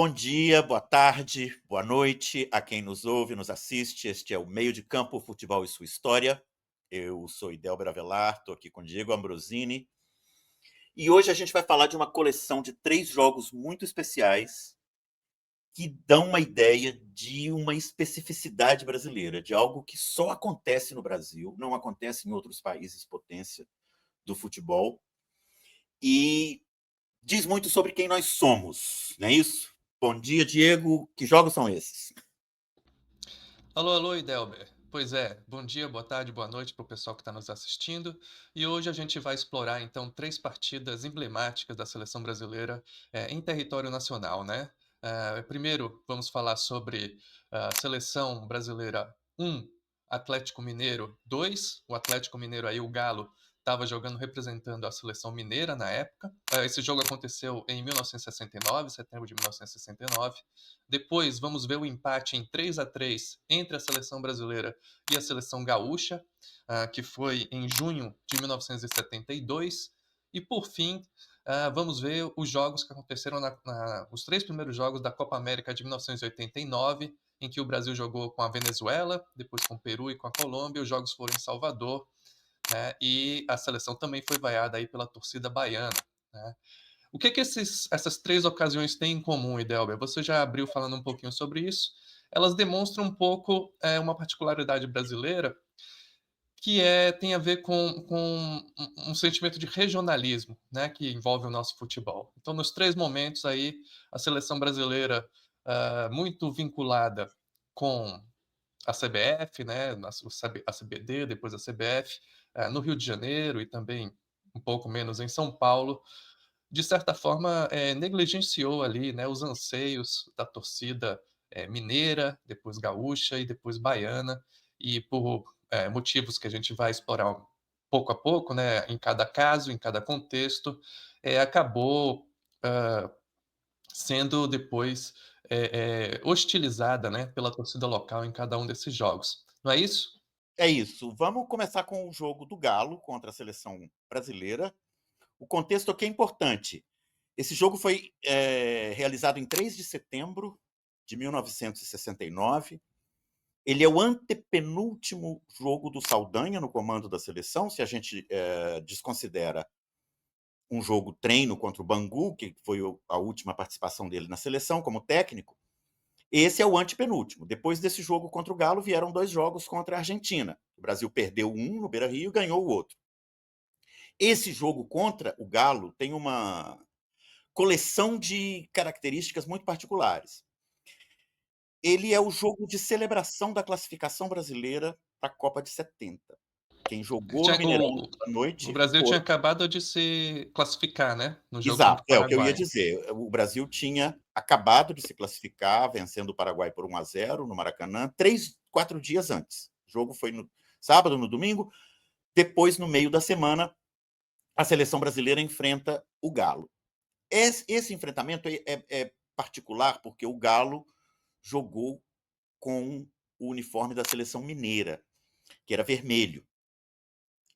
Bom dia, boa tarde, boa noite a quem nos ouve, nos assiste. Este é o Meio de Campo, Futebol e Sua História. Eu sou Idelber Avelar, estou aqui com Diego Ambrosini. E hoje a gente vai falar de uma coleção de 3 jogos muito especiais que dão uma ideia de uma especificidade brasileira, de algo que só acontece no Brasil, não acontece em outros países potência do futebol, e diz muito sobre quem nós somos, não é isso? Bom dia, Diego. Que jogos são esses? Alô, alô, Idelber. Pois é, bom dia, boa tarde, boa noite para o pessoal que está nos assistindo. E hoje a gente vai explorar então 3 partidas emblemáticas da seleção brasileira em território nacional, né? Primeiro, vamos falar sobre a seleção brasileira 1, Atlético Mineiro 2. O Atlético Mineiro aí, o Galo, estava jogando representando a seleção mineira na época. Esse jogo aconteceu em 1969, setembro de 1969. Depois vamos ver o empate em 3-3 entre a seleção brasileira e a seleção gaúcha, que foi em junho de 1972. E por fim, vamos ver os jogos que aconteceram os 3 primeiros jogos da Copa América de 1989, em que o Brasil jogou com a Venezuela, depois com o Peru e com a Colômbia. Os jogos foram em Salvador, né? E a seleção também foi vaiada aí pela torcida baiana, né? O que essas 3 ocasiões têm em comum, Idelber? Você já abriu falando um pouquinho sobre isso. Elas demonstram um pouco uma particularidade brasileira que tem a ver com um sentimento de regionalismo, né, que envolve o nosso futebol. Então, nos 3 momentos aí, a seleção brasileira muito vinculada com a CBF, né, a CBD, depois a CBF, no Rio de Janeiro e também um pouco menos em São Paulo, de certa forma, negligenciou ali, né, os anseios da torcida mineira, depois gaúcha e depois baiana, e por motivos que a gente vai explorar pouco a pouco, né, em cada caso, em cada contexto, acabou sendo depois hostilizada, né, pela torcida local em cada um desses jogos. Não é isso? É isso. Vamos começar com o jogo do Galo contra a seleção brasileira. O contexto aqui é importante. Esse jogo foi realizado em 3 de setembro de 1969. Ele é o antepenúltimo jogo do Saldanha no comando da seleção, se a gente desconsidera um jogo treino contra o Bangu, que foi a última participação dele na seleção como técnico. Esse é o antepenúltimo. Depois desse jogo contra o Galo, vieram 2 jogos contra a Argentina. O Brasil perdeu um no Beira-Rio e ganhou o outro. Esse jogo contra o Galo tem uma coleção de características muito particulares. Ele é o jogo de celebração da classificação brasileira para a Copa de 70. Quem jogou no Tinha- Mineirão O, à o noite Brasil tinha foi. acabado de se classificar, né, no jogo contra Exato, o é o que eu ia Paraguai. dizer. O Brasil tinha acabado de se classificar, vencendo o Paraguai por 1-0 no Maracanã, 3, 4 dias antes. O jogo foi no sábado, no domingo. Depois, no meio da semana, a seleção brasileira enfrenta o Galo. Esse enfrentamento é particular porque o Galo jogou com o uniforme da seleção mineira, que era vermelho.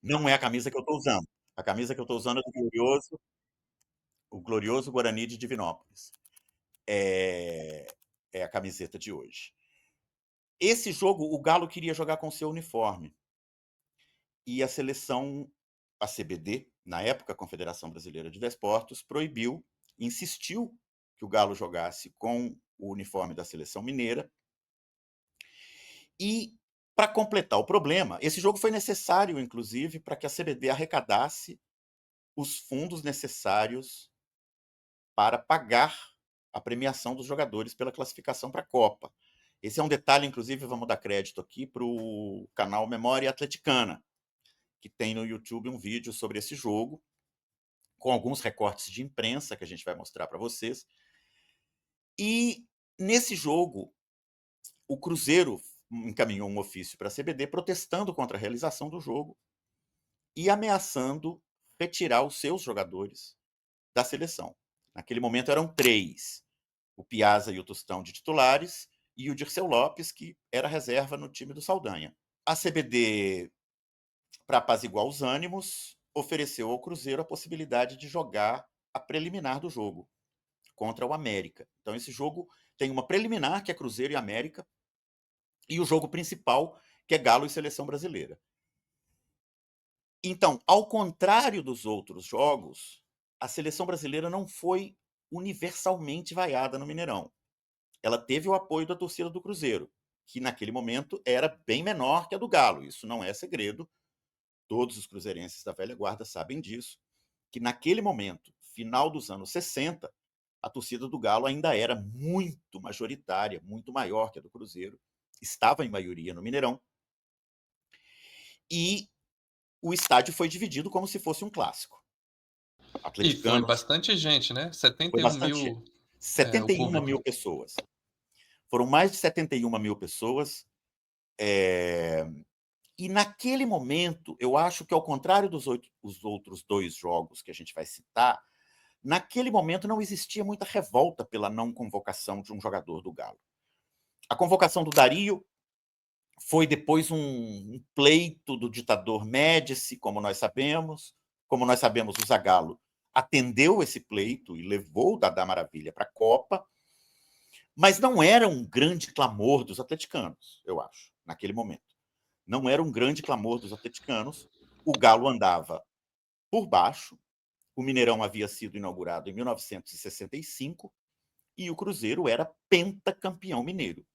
Não é a camisa que eu estou usando. A camisa que eu estou usando é do glorioso Guarani de Divinópolis. É, é a camiseta de hoje. Esse jogo, o Galo queria jogar com seu uniforme. E a seleção, a CBD, na época a Confederação Brasileira de Desportos, proibiu, insistiu que o Galo jogasse com o uniforme da seleção mineira. E, para completar o problema, esse jogo foi necessário, inclusive, para que a CBD arrecadasse os fundos necessários para pagar a premiação dos jogadores pela classificação para a Copa. Esse é um detalhe, inclusive, vamos dar crédito aqui para o canal Memória Atleticana, que tem no YouTube um vídeo sobre esse jogo, com alguns recortes de imprensa que a gente vai mostrar para vocês. E nesse jogo, o Cruzeiro encaminhou um ofício para a CBD protestando contra a realização do jogo e ameaçando retirar os seus jogadores da seleção. Naquele momento eram 3: o Piazza e o Tostão de titulares e o Dirceu Lopes, que era reserva no time do Saldanha. A CBD, para apaziguar os ânimos, ofereceu ao Cruzeiro a possibilidade de jogar a preliminar do jogo, contra o América. Então esse jogo tem uma preliminar, que é Cruzeiro e América, e o jogo principal, que é Galo e Seleção Brasileira. Então, ao contrário dos outros jogos, a seleção brasileira não foi universalmente vaiada no Mineirão. Ela teve o apoio da torcida do Cruzeiro, que naquele momento era bem menor que a do Galo. Isso não é segredo, todos os cruzeirenses da velha guarda sabem disso, que naquele momento, final dos anos 60, a torcida do Galo ainda era muito majoritária, muito maior que a do Cruzeiro, estava em maioria no Mineirão, e o estádio foi dividido como se fosse um clássico. E foi Atleticanos, bastante gente, né? foi 71 bastante gente. mil, o 71 público. mil pessoas. Foram mais de 71 mil pessoas. E naquele momento, eu acho que, ao contrário dos os outros dois jogos que a gente vai citar, naquele momento não existia muita revolta pela não convocação de um jogador do Galo. A convocação do Dario foi depois um pleito do ditador Médici, como nós sabemos. Como nós sabemos, o Zagallo atendeu esse pleito e levou o Dadá Maravilha para a Copa, mas não era um grande clamor dos atleticanos, eu acho, naquele momento. Não era um grande clamor dos atleticanos. O Galo andava por baixo, o Mineirão havia sido inaugurado em 1965 e o Cruzeiro era pentacampeão mineiro.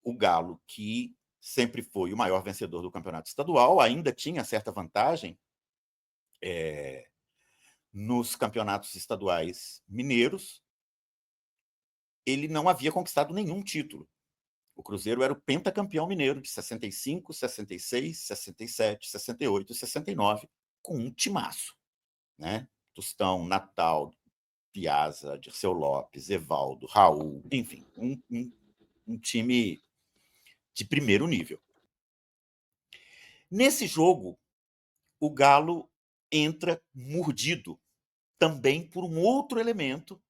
O Galo, que sempre foi o maior vencedor do campeonato estadual, ainda tinha certa vantagem nos campeonatos estaduais mineiros. Ele não havia conquistado nenhum título. O Cruzeiro era o pentacampeão mineiro de 65, 66, 67, 68 e 69, com um timaço, né? Tostão, Natal, Piazza, Dirceu Lopes, Evaldo, Raul, enfim, um time de primeiro nível. Nesse jogo, o Galo entra mordido também por um outro elemento,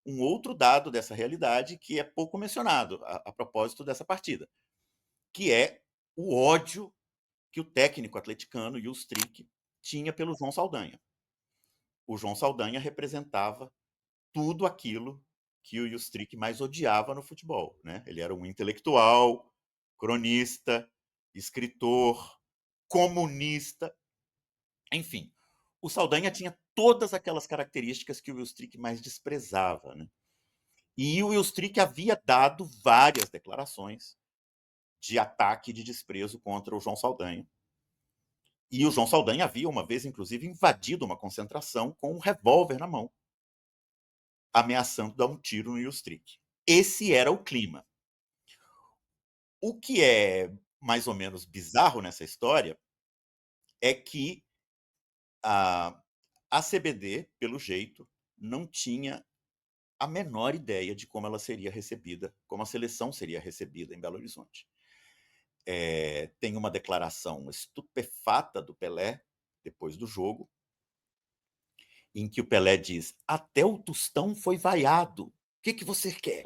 um outro dado dessa realidade que é pouco mencionado a propósito dessa partida, que é o ódio que o técnico atleticano, Jules Strick, tinha pelo João Saldanha. O João Saldanha representava tudo aquilo que o Jules Strick mais odiava no futebol, né? Ele era um intelectual, cronista, escritor, comunista, enfim. O Saldanha tinha todas aquelas características que o Wilstrick mais desprezava, né? E o Wilstrick havia dado várias declarações de ataque e de desprezo contra o João Saldanha. E o João Saldanha havia uma vez, inclusive, invadido uma concentração com um revólver na mão, ameaçando dar um tiro no Wilstrick. Esse era o clima. O que é mais ou menos bizarro nessa história é que a CBD, pelo jeito, não tinha a menor ideia de como ela seria recebida, como a seleção seria recebida em Belo Horizonte. Tem uma declaração estupefata do Pelé, depois do jogo, em que o Pelé diz: até o Tostão foi vaiado. O que você quer?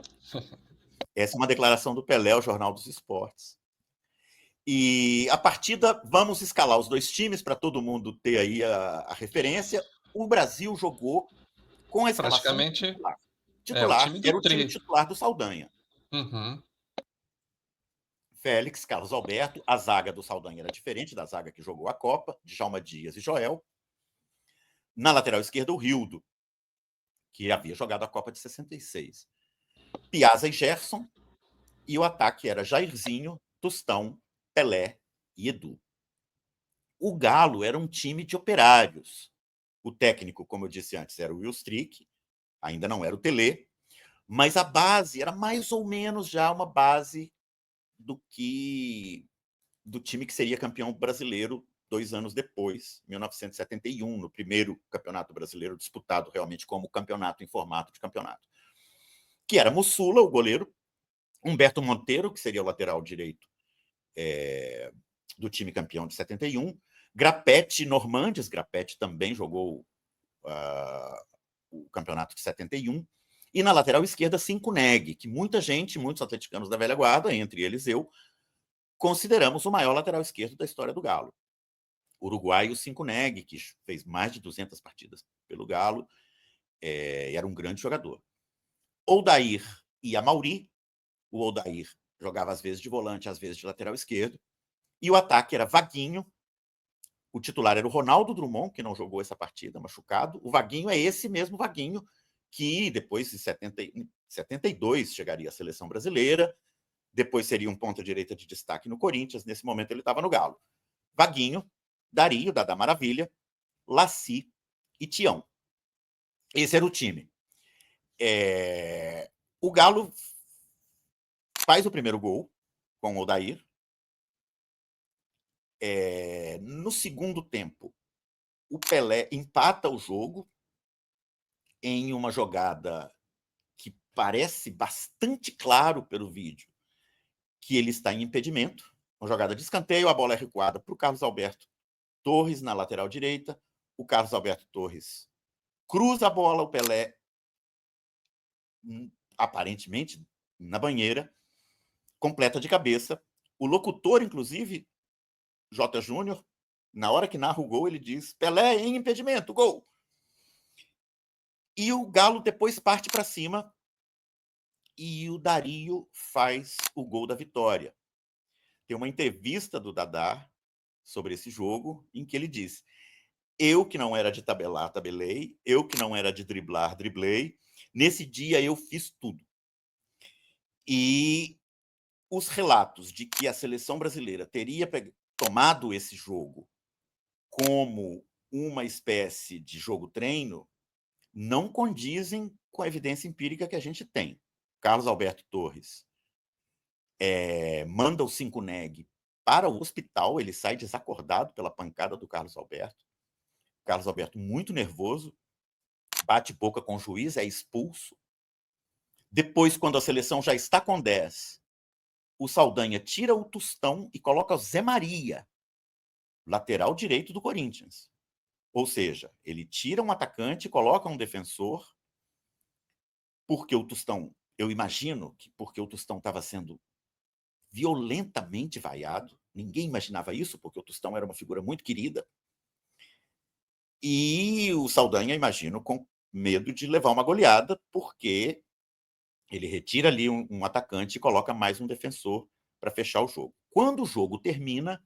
Essa é uma declaração do Pelé ao Jornal dos Esportes. E a partida, vamos escalar os dois times para todo mundo ter aí a referência. O Brasil jogou com a escalação Praticamente titular. o Titular time do era o time Tri. titular do Saldanha. Uhum. Félix, Carlos Alberto, a zaga do Saldanha era diferente da zaga que jogou a Copa, Djalma Dias e Joel. Na lateral esquerda, o Rildo, que havia jogado a Copa de 66. Piazza e Gerson, e o ataque era Jairzinho, Tostão, Pelé e Edu. O Galo era um time de operários. O técnico, como eu disse antes, era o Will Strick, ainda não era o Telê, mas a base era mais ou menos já uma base do time que seria campeão brasileiro 2 anos depois, 1971, no primeiro campeonato brasileiro disputado realmente como campeonato em formato de campeonato. Que era Mussula, o goleiro, Humberto Monteiro, que seria o lateral direito do time campeão de 71, Grapete Normandes, Grapete também jogou o campeonato de 71, e na lateral esquerda, Cinco Neg, que muita gente, muitos atleticanos da velha guarda, entre eles eu, consideramos o maior lateral esquerdo da história do Galo. O uruguaio Cinco Neg, que fez mais de 200 partidas pelo Galo, era um grande jogador. Odair e Amauri. O Odair jogava às vezes de volante, às vezes de lateral esquerdo. E o ataque era Vaguinho. O titular era o Ronaldo Drummond, que não jogou essa partida, machucado. O Vaguinho é esse mesmo Vaguinho que depois de 72 chegaria à seleção brasileira. Depois seria um ponta-direita de destaque no Corinthians. Nesse momento ele estava no Galo. Vaguinho, Dario, Dada Maravilha, Laci e Tião. Esse era o time. O Galo faz o primeiro gol com o Odair. No segundo tempo, o Pelé empata o jogo em uma jogada que parece bastante claro pelo vídeo que ele está em impedimento. Uma jogada de escanteio, a bola é recuada para o Carlos Alberto Torres na lateral direita. O Carlos Alberto Torres cruza a bola, o Pelé, aparentemente, na banheira, completa de cabeça. O locutor, inclusive, J. Júnior, na hora que narra o gol, ele diz: Pelé em impedimento, gol. E o Galo depois parte para cima e o Dario faz o gol da vitória. Tem uma entrevista do Dadá sobre esse jogo em que ele diz: eu que não era de tabelar, tabelei, eu que não era de driblar, driblei. Nesse dia eu fiz tudo. E os relatos de que a seleção brasileira teria tomado esse jogo como uma espécie de jogo-treino não condizem com a evidência empírica que a gente tem. Carlos Alberto Torres manda o 5-neg para o hospital, ele sai desacordado pela pancada do Carlos Alberto. Carlos Alberto muito nervoso, bate boca com o juiz, é expulso. Depois, quando a seleção já está com 10, o Saldanha tira o Tostão e coloca o Zé Maria, lateral direito do Corinthians. Ou seja, ele tira um atacante e coloca um defensor, porque o Tostão, eu imagino que porque o Tostão estava sendo violentamente vaiado, ninguém imaginava isso, porque o Tostão era uma figura muito querida, e o Saldanha, imagino, com medo de levar uma goleada, porque ele retira ali um atacante e coloca mais um defensor para fechar o jogo. Quando o jogo termina,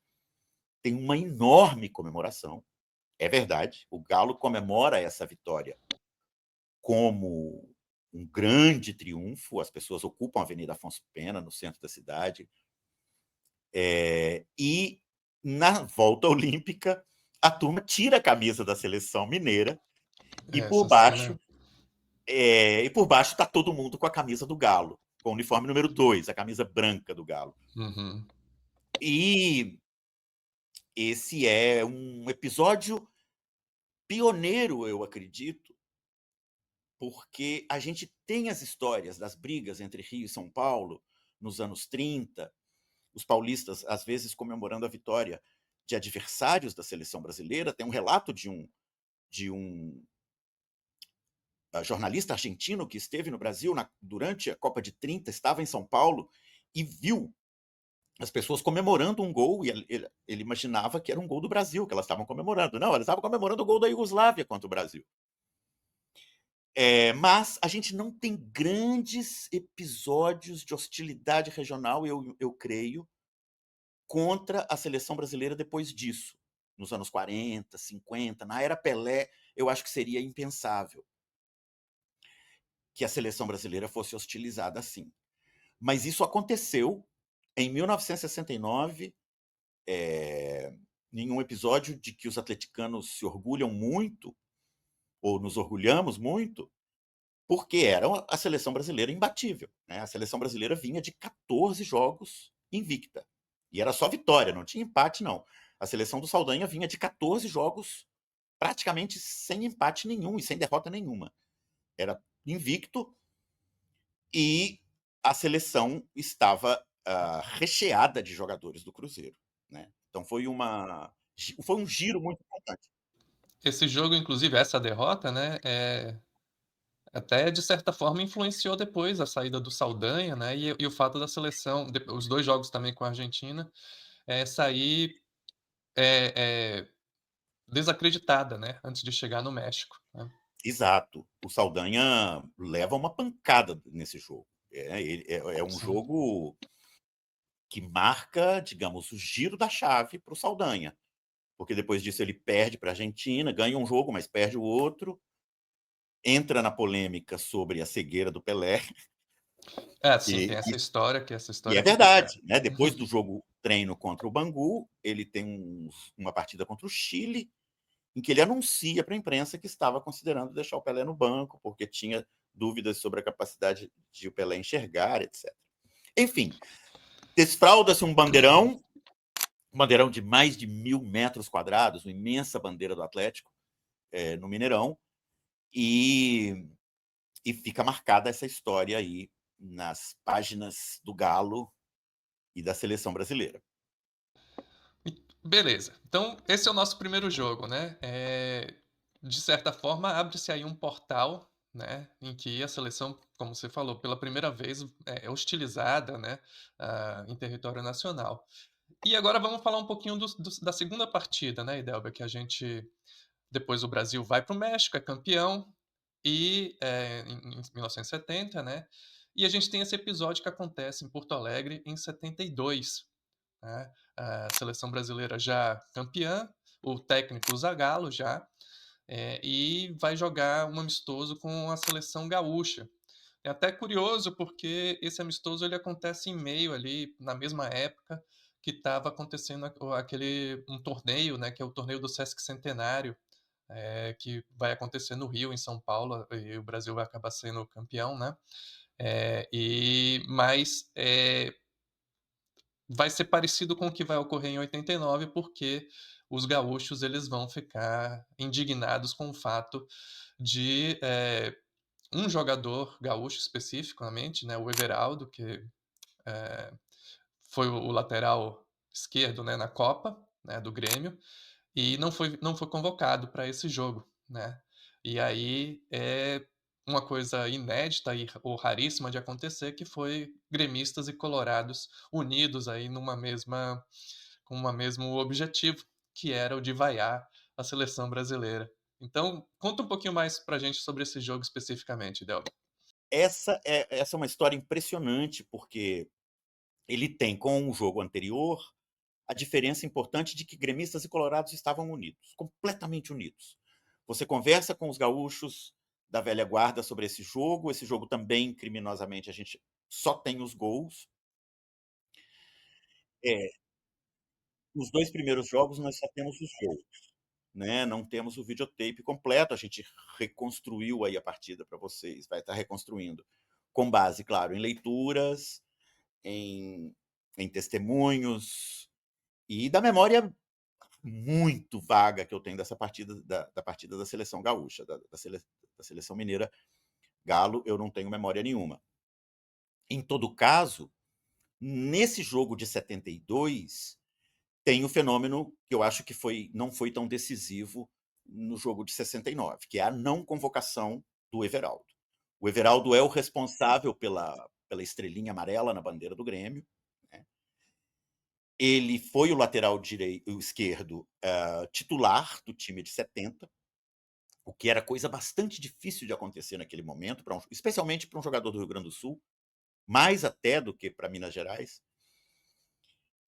tem uma enorme comemoração. É verdade, o Galo comemora essa vitória como um grande triunfo. As pessoas ocupam a Avenida Afonso Pena, no centro da cidade. E na volta olímpica, a turma tira a camisa da seleção mineira e por Essa cena. baixo está todo mundo com a camisa do Galo, com o uniforme número 2, a camisa branca do Galo. Uhum. E esse é um episódio pioneiro, eu acredito, porque a gente tem as histórias das brigas entre Rio e São Paulo nos anos 30, os paulistas, às vezes, comemorando a vitória de adversários da seleção brasileira. Tem um relato de um jornalista argentino que esteve no Brasil durante a Copa de 30, estava em São Paulo e viu as pessoas comemorando um gol, e ele imaginava que era um gol do Brasil que elas estavam comemorando. Não, elas estavam comemorando o gol da Iugoslávia contra o Brasil. Mas a gente não tem grandes episódios de hostilidade regional, eu creio, contra a seleção brasileira depois disso. Nos anos 40, 50, na era Pelé, eu acho que seria impensável que a seleção brasileira fosse hostilizada assim. Mas isso aconteceu em 1969, em um episódio de que os atleticanos se orgulham muito, ou nos orgulhamos muito, porque era a seleção brasileira imbatível. Né? A seleção brasileira vinha de 14 jogos invicta. E era só vitória, não tinha empate, não. A seleção do Saldanha vinha de 14 jogos praticamente sem empate nenhum e sem derrota nenhuma. Era invicto e a seleção estava recheada de jogadores do Cruzeiro. Né? Então foi um giro muito importante. Esse jogo, inclusive, essa derrota, né, até de certa forma influenciou depois a saída do Saldanha, né, e o fato da seleção, os 2 jogos também com a Argentina, sair, eh eh, desacreditada, né, antes de chegar no México, né. Exato. O Saldanha leva uma pancada nesse jogo. É um Sim. jogo que marca, digamos, o giro da chave para o Saldanha, porque depois disso ele perde para a Argentina, ganha um jogo, mas perde o outro, entra na polêmica sobre a cegueira do Pelé, É, sim, tem e essa e história, que essa e história é é complicada. verdade, né, depois do jogo treino contra o Bangu, ele tem uma partida contra o Chile, em que ele anuncia para a imprensa que estava considerando deixar o Pelé no banco, porque tinha dúvidas sobre a capacidade de o Pelé enxergar, etc. Enfim, desfralda-se um bandeirão de mais de 1.000 metros quadrados, uma imensa bandeira do Atlético, no Mineirão, e, e fica marcada essa história aí nas páginas do Galo e da seleção brasileira. Beleza. Então, esse é o nosso primeiro jogo, né. De certa forma, abre-se aí um portal, né, em que a seleção, como você falou, pela primeira vez é hostilizada, né, em território nacional. E agora vamos falar um pouquinho da segunda partida, né, Idelber, que a gente depois o Brasil vai para o México, é campeão, e, em 1970, né, e a gente tem esse episódio que acontece em Porto Alegre em 72, né, a seleção brasileira já campeã, o técnico Zagallo já, e vai jogar um amistoso com a seleção gaúcha. É até curioso porque esse amistoso ele acontece em meio ali, na mesma época que estava acontecendo aquele um torneio, né, que é o torneio do Sesc Centenário, que vai acontecer no Rio, em São Paulo, e o Brasil vai acabar sendo campeão, né? Mas vai ser parecido com o que vai ocorrer em 89, porque os gaúchos eles vão ficar indignados com o fato de um jogador gaúcho especificamente, né, o Everaldo, que eh, foi o lateral esquerdo, né, na Copa, né, do Grêmio, e não foi convocado para esse jogo, né. E aí é uma coisa inédita ou raríssima de acontecer, que foi gremistas e colorados unidos aí com uma mesmo objetivo, que era o de vaiar a seleção brasileira. Então, conta um pouquinho mais pra gente sobre esse jogo especificamente, Delber. Essa é uma história impressionante, porque ele tem com o jogo anterior a diferença importante de que gremistas e colorados estavam unidos, completamente unidos. Você conversa com os gaúchos da velha guarda sobre esse jogo também, criminosamente, a gente só tem os gols. É, os dois primeiros jogos nós só temos os gols, né? Não temos o videotape completo, a gente reconstruiu aí a partida para vocês, vai estar reconstruindo, com base, claro, em leituras, em, em testemunhos, e da memória muito vaga que eu tenho dessa partida, da partida da seleção gaúcha, da seleção mineira. Galo, eu não tenho memória nenhuma. Em todo caso, nesse jogo de 72, tem o fenômeno que eu acho que não foi tão decisivo no jogo de 69, que é a não convocação do Everaldo. O Everaldo é o responsável pela estrelinha amarela na bandeira do Grêmio, né? Ele foi o lateral direito, o esquerdo, titular do time de 70, o que era coisa bastante difícil de acontecer naquele momento, especialmente para um jogador do Rio Grande do Sul, mais até do que para Minas Gerais.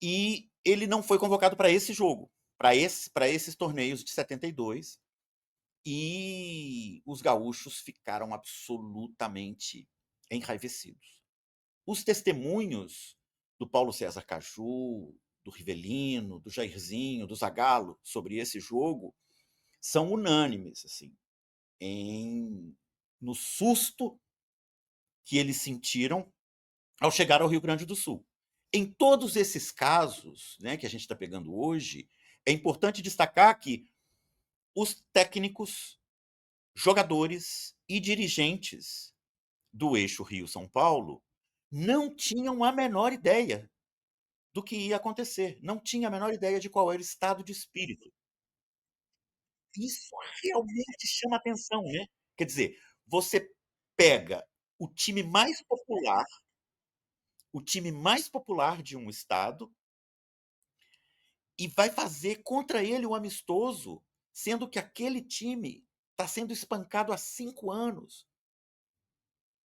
E ele não foi convocado para esse jogo, para esses torneios de 72. E os gaúchos ficaram absolutamente enraivecidos. Os testemunhos do Paulo César Caju, do Rivelino, do Jairzinho, do Zagallo sobre esse jogo são unânimes, assim, no susto que eles sentiram ao chegar ao Rio Grande do Sul. Em todos esses casos, né, que a gente está pegando hoje, é importante destacar que os técnicos, jogadores e dirigentes do eixo Rio-São Paulo não tinham a menor ideia do que ia acontecer, não tinha a menor ideia de qual era o estado de espírito. Isso realmente chama atenção, né? Quer dizer, você pega o time mais popular, o time mais popular de um estado, e vai fazer contra ele um amistoso, sendo que aquele time está sendo espancado há 5 anos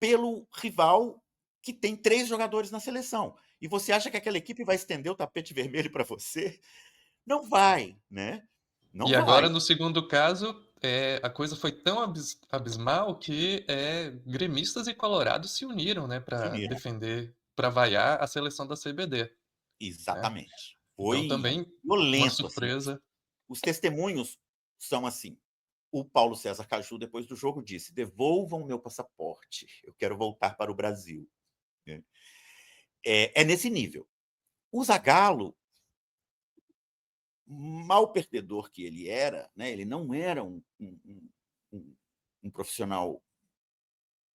pelo rival que tem 3 jogadores na seleção. E você acha que aquela equipe vai estender o tapete vermelho para você? Não vai, né, não E vai. agora no segundo caso, a coisa foi tão abismal que, gremistas e colorados se uniram, né, Se para uniram. defender, para vaiar a seleção da CBD, né. Exatamente. Então Foi também uma violento, assim. surpresa. Os testemunhos são assim. O Paulo César Caju, depois do jogo, disse: "Devolvam o meu passaporte, eu quero voltar para o Brasil", né. É nesse nível. O Zagallo, mal perdedor que ele era, né, ele não era um um profissional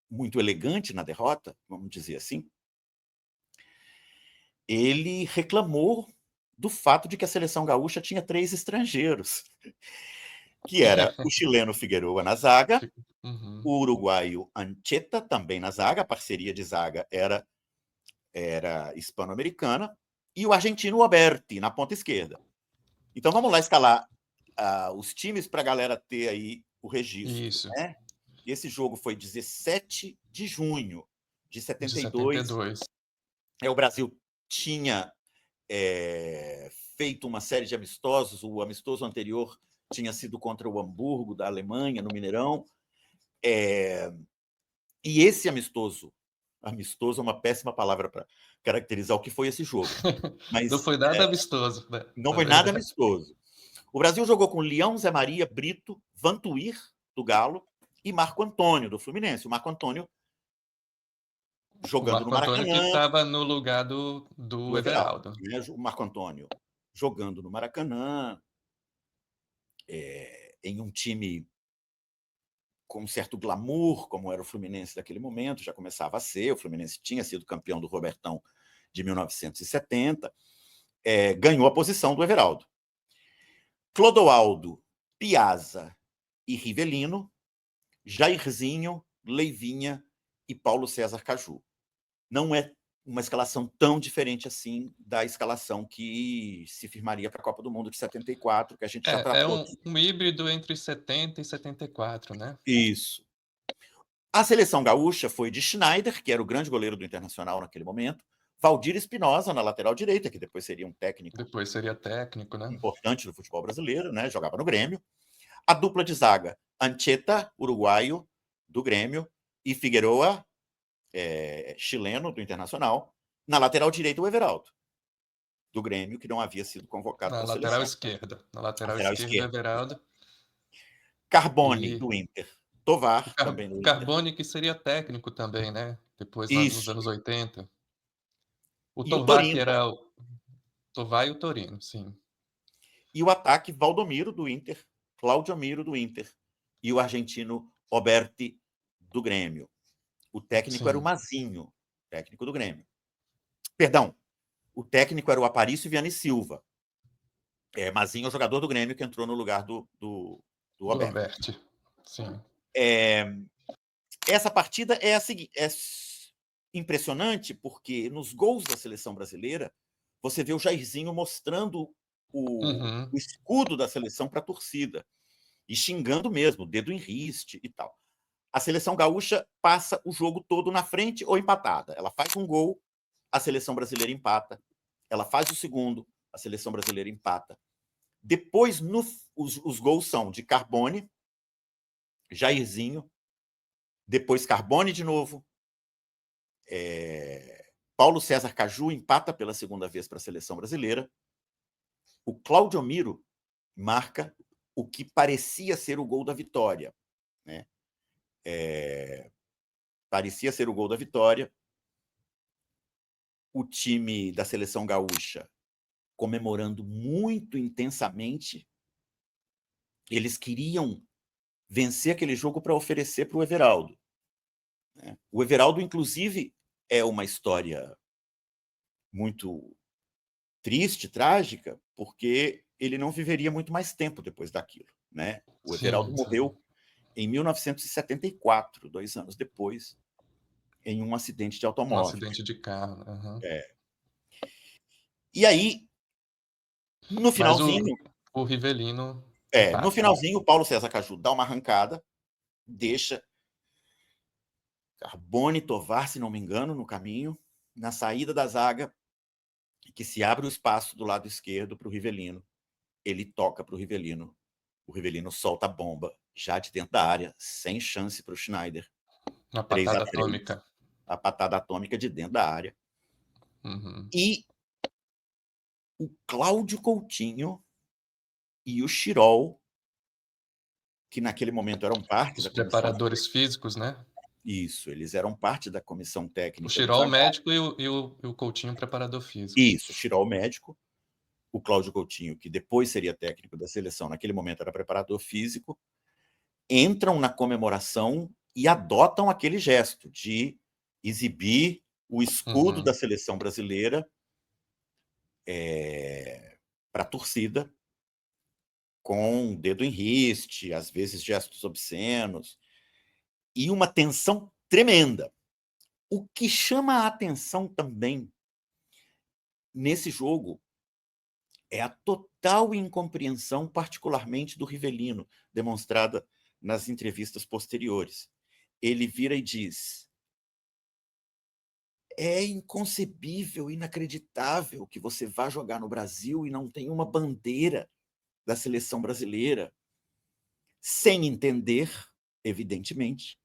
muito elegante na derrota, vamos dizer assim, ele reclamou do fato de que a seleção gaúcha tinha 3 estrangeiros, que era o chileno Figueroa na zaga, Uhum. o uruguaio Ancheta também na zaga, a parceria de zaga era hispano-americana, e o argentino Oberti na ponta esquerda. Então vamos lá escalar os times para a galera ter aí o registro, Isso, né? Esse jogo foi 17 de junho de de 72. 72. O Brasil tinha feito uma série de amistosos. O amistoso anterior tinha sido contra o Hamburgo, da Alemanha, no Mineirão. E esse amistoso é uma péssima palavra para caracterizar o que foi esse jogo, Não mas foi nada amistoso, né, não na foi nada verdade. amistoso. O Brasil jogou com Leão, Zé Maria, Brito, Vantuir, do Galo, e Marco Antônio, do Fluminense. O Marco Antônio O jogando no Marco Antônio que Maracanã, estava no lugar do do Everaldo. Everaldo. Né? O Marco Antônio jogando no Maracanã, em um time com um certo glamour, como era o Fluminense daquele momento, já começava a ser. O Fluminense tinha sido campeão do Robertão de 1970, ganhou a posição do Everaldo. Clodoaldo, Piazza e Rivelino, Jairzinho, Leivinha e Paulo César Caju. Não é uma escalação tão diferente assim da escalação que se firmaria para a Copa do Mundo de 74, que a gente já É tratou um aqui. híbrido entre 70 e 74, né. Isso. A seleção gaúcha foi de Schneider, que era o grande goleiro do Internacional naquele momento, Valdir Espinosa na lateral direita, que depois seria um técnico Depois seria técnico, né. importante do futebol brasileiro, né? Jogava no Grêmio. A dupla de zaga, Ancheta, uruguaio, do Grêmio, e Figueroa, chileno, do Internacional. Na lateral direita, o Everaldo, do Grêmio, que não havia sido convocado para a seleção. Na lateral Lateral esquerda, esquerda. Everaldo. Carbone, E do Inter. Tovar, também O do Inter. Carbone que seria técnico também, né, depois lá nos Isso. anos 80. O E o Tovar que Torino. era o Tovar e o Torino, sim. E o ataque, Valdomiro, do Inter. Claudio Miro, do Inter. E o argentino Oberti, do Grêmio. O técnico era o Sim, Mazinho, técnico do Grêmio. Perdão, o técnico era o Aparício Vianney Silva. Mazinho é o jogador do Grêmio que entrou no lugar do do Oberti. Alberti, sim. Essa partida é a seguinte, impressionante porque nos gols da seleção brasileira você vê o Jairzinho mostrando o Uhum. escudo da seleção para a torcida e xingando mesmo, dedo em riste e tal. A seleção gaúcha passa o jogo todo na frente ou empatada. Ela faz um gol, a seleção brasileira empata. Ela faz o segundo, a seleção brasileira empata. Depois, os gols são de Carbone, Jairzinho, depois Carbone de novo, Paulo César Caju empata pela segunda vez para a seleção brasileira. O Claudio Miro marca o que parecia ser o gol da vitória. Né? Parecia ser o gol da vitória. O time da seleção gaúcha comemorando muito intensamente. Eles queriam vencer aquele jogo para oferecer para o Everaldo. Né? O Everaldo, inclusive, é uma história muito triste, trágica, porque ele não viveria muito mais tempo depois daquilo. Né? O Everaldo Sim, sim. morreu em 1974, 2 anos depois, em um acidente de Um automóvel. acidente de carro, aham. E aí, no Mas finalzinho, o Rivelino No Empate, né? finalzinho, o Paulo César Caju dá uma arrancada, deixa Carbone, Tovar, se não me engano, no caminho, na saída da zaga, que se abre o espaço do lado esquerdo para o Rivelino. Ele toca para o Rivelino solta a bomba, já de dentro da área, sem chance para o Schneider. Uma 3 a patada 3, atômica. a patada atômica de dentro da área. Uhum. E o Cláudio Coutinho e o Chirol, que naquele momento eram parte Os da comissão. preparadores físicos, né? Isso, eles eram parte da comissão O técnica do Chirol, o Zagallo. médico, e o Coutinho, o preparador físico. Isso, o Chirol médico, o Cláudio Coutinho, que depois seria técnico da seleção, naquele momento era preparador físico, entram na comemoração e adotam aquele gesto de exibir o escudo Uhum. da seleção brasileira para a torcida, com o dedo em riste, às vezes gestos obscenos, e uma tensão tremenda. O que chama a atenção também nesse jogo é a total incompreensão, particularmente do Rivelino, demonstrada nas entrevistas posteriores. Ele vira e diz: é inconcebível, inacreditável que você vá jogar no Brasil e não tenha uma bandeira da seleção brasileira, sem entender, evidentemente,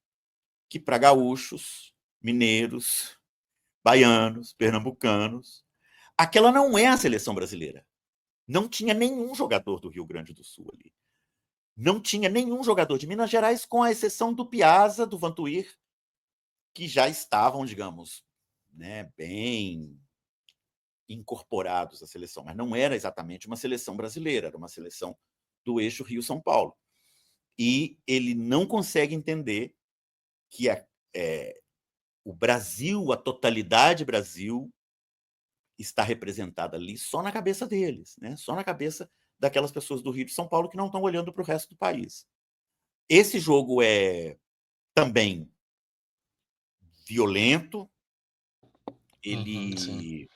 que para gaúchos, mineiros, baianos, pernambucanos, aquela não é a seleção brasileira. Não tinha nenhum jogador do Rio Grande do Sul ali. Não tinha nenhum jogador de Minas Gerais, com a exceção do Piazza, do Vantuir, que já estavam, digamos, bem incorporados à seleção, mas não era exatamente uma seleção brasileira, era uma seleção do eixo Rio-São Paulo. E ele não consegue entender que o Brasil, a totalidade Brasil, está representada ali só na cabeça deles, só na cabeça daquelas pessoas do Rio de São Paulo que não estão olhando para o resto do país. Esse jogo é também violento, Uhum, sim. ele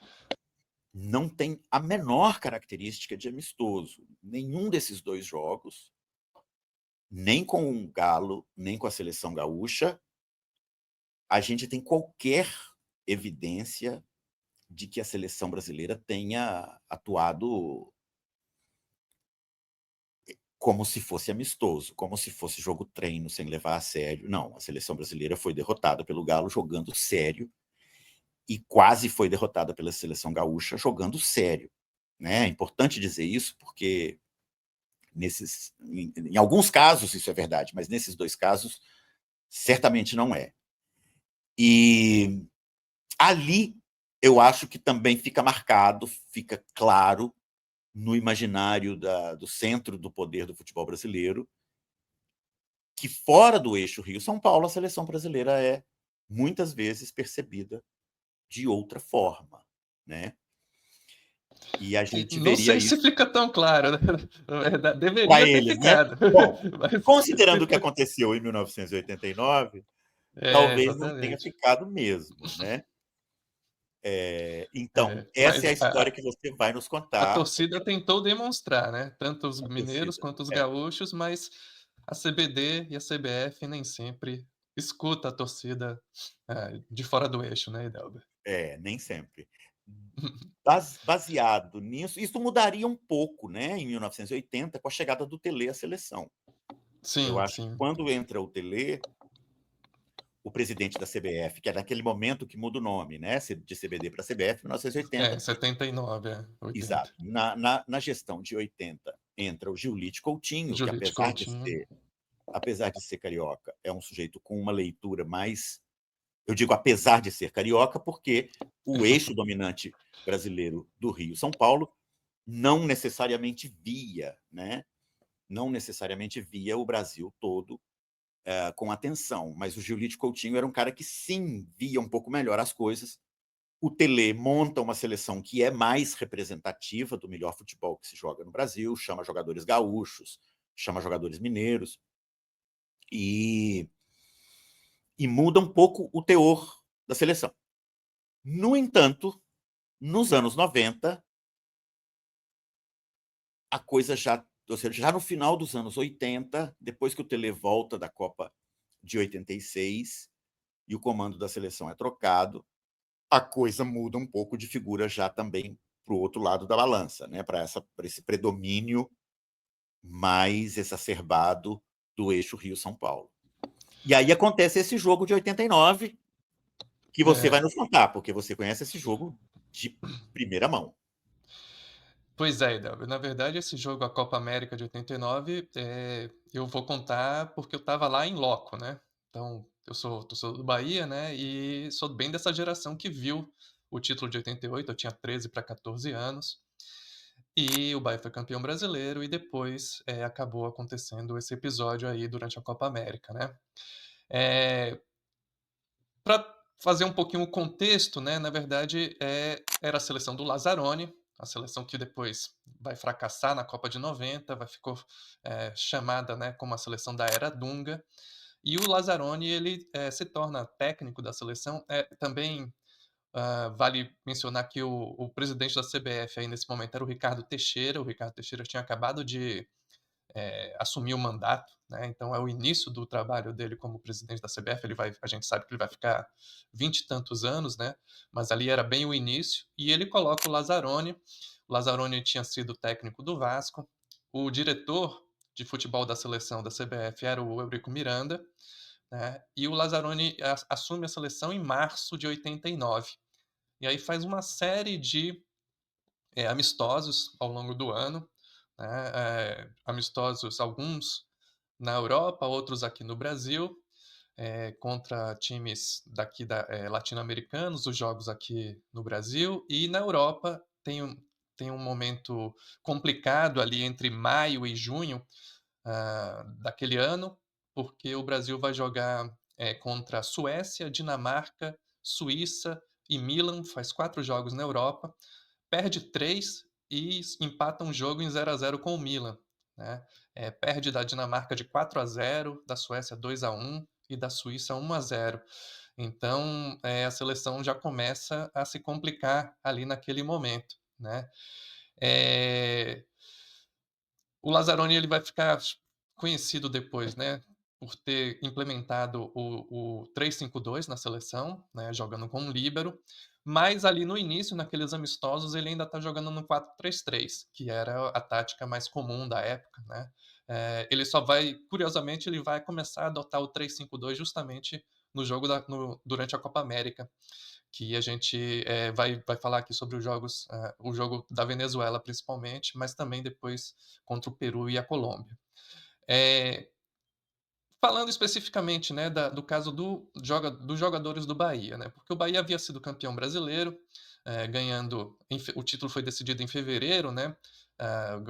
não tem a menor característica de amistoso. Nenhum desses dois jogos, nem com o Galo, nem com a seleção gaúcha, a gente tem qualquer evidência de que a seleção brasileira tenha atuado como se fosse amistoso, como se fosse jogo treino, sem levar a sério. Não, a seleção brasileira foi derrotada pelo Galo jogando sério e quase foi derrotada pela seleção gaúcha jogando sério. É importante dizer isso porque em alguns casos isso é verdade, mas nesses dois casos certamente não é. E ali eu acho que também fica marcado, fica claro no imaginário do centro do poder do futebol brasileiro que fora do eixo Rio-São Paulo a seleção brasileira é muitas vezes percebida de outra forma, né? E a E gente não veria sei se isso fica tão claro, né? Na verdade, para deveria ter eles, né? ficado. Bom, Mas considerando o que aconteceu em 1989, talvez não tenha exatamente. ficado mesmo, né? Então, essa Mas é a história que você vai nos a contar. torcida tentou demonstrar, né, tanto os A mineiros torcida. quanto os gaúchos, mas a CBD e a CBF nem sempre escuta a torcida, de fora do eixo, né, Idelber? Nem sempre. Baseado nisso, isso mudaria um pouco, né, em 1980, com a chegada do Tele à seleção. Eu Sim, acho que sim. quando entra o Tele, o presidente da CBF, que é naquele momento que muda o nome, né, de CBD para CBF, 1980, 79, 80. exato. Na gestão de 80 entra o Giulite Coutinho, que Jolite Coutinho. apesar de ser carioca, é um sujeito com uma leitura mais, eu digo apesar de ser carioca, porque o eixo dominante brasileiro do Rio São Paulo não necessariamente via, não necessariamente via o Brasil todo com atenção, mas o Giulite Coutinho era um cara que sim via um pouco melhor as coisas. O Tele monta uma seleção que é mais representativa do melhor futebol que se joga no Brasil, chama jogadores gaúchos, chama jogadores mineiros e, e muda um pouco o teor da seleção. No entanto, nos anos 90, a coisa já ou seja, já no final dos anos 80, depois que o Tele volta da Copa de 86 e o comando da seleção é trocado, a coisa muda um pouco de figura já também para o outro lado da balança, né, para esse predomínio mais exacerbado do eixo Rio-São Paulo. E aí acontece esse jogo de 89, que você vai É. nos contar, porque você conhece esse jogo de primeira mão. Pois é, Idelber, na verdade esse jogo, a Copa América de 89, eu vou contar porque eu estava lá em loco, né. Então, eu sou torcedor do Bahia, né, e sou bem dessa geração que viu o título de 88, eu tinha 13 para 14 anos, e o Bahia foi campeão brasileiro e depois, acabou acontecendo esse episódio aí durante a Copa América, né. Eh Para fazer um pouquinho o contexto, né, na verdade, era a seleção do Lazzaroni, a seleção que depois vai fracassar na Copa de 90, ficou, chamada, né, como a seleção da era Dunga. E o Lazzaroni ele, se torna técnico da seleção, também, vale mencionar que o presidente da CBF aí nesse momento era o Ricardo Teixeira tinha acabado de assumir o mandato, né? Então é o início do trabalho dele como presidente da CBF. A gente sabe que ele vai ficar 20 e tantos anos, né? Mas ali era bem o início. E ele coloca o Lazzaroni. O Lazzaroni tinha sido técnico do Vasco. O diretor de futebol da seleção da CBF era o Eurico Miranda, né? E o Lazzaroni assume a seleção em março de 89. E aí faz uma série de amistosos ao longo do ano, né, amistosos, alguns na Europa, outros aqui no Brasil, contra times daqui latino-americanos, os jogos aqui no Brasil, e na Europa tem um momento complicado ali entre maio e junho daquele ano, porque o Brasil vai jogar contra a Suécia, Dinamarca, Suíça e Milan, faz 4 jogos na Europa, perde 3 e empata um jogo em 0-0 com o Milan, né. Perde da Dinamarca de 4-0, da Suécia 2-1 e da Suíça 1-0. Então, a seleção já começa a se complicar ali naquele momento, né. Eh o Lazzaroni ele vai ficar conhecido depois, né, por ter implementado o 3-5-2 na seleção, né, jogando com um líbero, mas ali no início, naqueles amistosos, ele ainda está jogando no 4-3-3, que era a tática mais comum da época, né. Ele só vai curiosamente, ele vai começar a adotar o 3-5-2 justamente no jogo durante a Copa América, que a gente vai falar aqui sobre os jogos, o jogo da Venezuela principalmente, mas também depois contra o Peru e a Colômbia. Eh, Falando especificamente, né, do caso dos jogadores do Bahia, né, porque o Bahia havia sido campeão brasileiro, ganhando o título foi decidido em fevereiro, né, ah,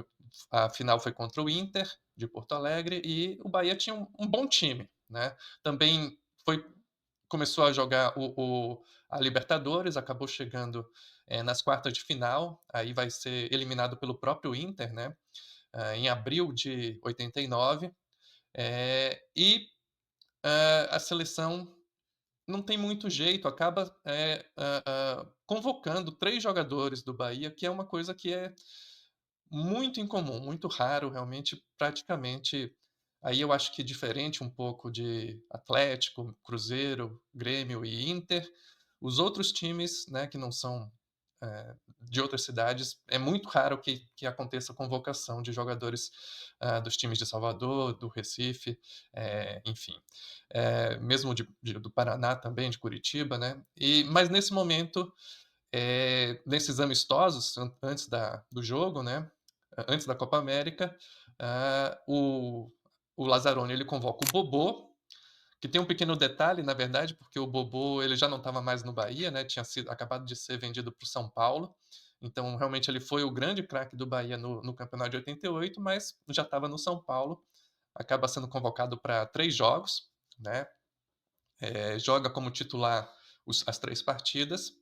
a final foi contra o Inter de Porto Alegre e o Bahia tinha um bom time, né. Também foi começou a jogar a Libertadores, acabou chegando, nas quartas de final, aí vai ser eliminado pelo próprio Inter, né, em abril de 89, a seleção não tem muito jeito, acaba, convocando 3 jogadores do Bahia, que é uma coisa que é muito incomum, muito raro, realmente, praticamente aí eu acho que diferente um pouco de Atlético, Cruzeiro, Grêmio e Inter, os outros times, né, que não são, de outras cidades, é muito raro que aconteça convocação de jogadores, dos times de Salvador, do Recife, enfim. Mesmo do Paraná também, de Curitiba, né. Mas nesse momento, nesses amistosos, antes do jogo, né, antes da Copa América, ah, o o Lazzaroni ele convoca o Bobô, que tem um pequeno detalhe, na verdade, porque o Bobô ele já não estava mais no Bahia, né, tinha sido acabado de ser vendido para o São Paulo, então realmente ele foi o grande craque do Bahia no campeonato de 88, mas já estava no São Paulo, acaba sendo convocado para 3 jogos, né, joga como titular as 3 partidas,